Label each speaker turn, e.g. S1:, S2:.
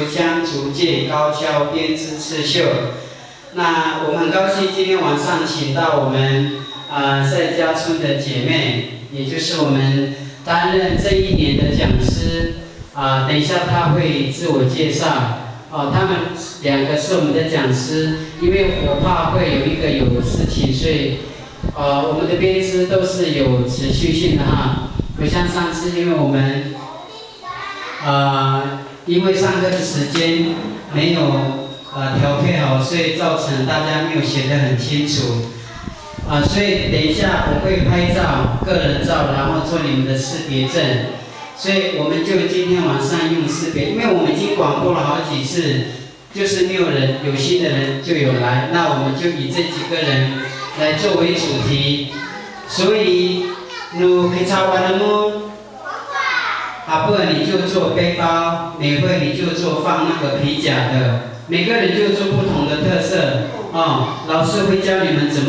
S1: 竹香、竹节、高跷、编织、刺绣。那我们很高兴今天晚上请到我们赛家村的姐妹，也就是我们担任这一年的讲师等一下她会自我介绍。他们两个是我们的讲师，因为我怕会有一个有事情，所以我们的编织都是有持续性的哈。不像上次，因为我们因为上课的时间没有调配好，所以造成大家没有写得很清楚所以等一下我会拍照，个人照，然后做你们的识别证。所以我们就今天晚上用识别，因为我们已经广播了好几次，就是没有人，有心的人就有来，那我们就以这几个人来作为主题。所以努可以抄完了吗？不然你就做背包，美惠你就做放那个皮夹的，每个人就做不同的特色老师会教你们怎么。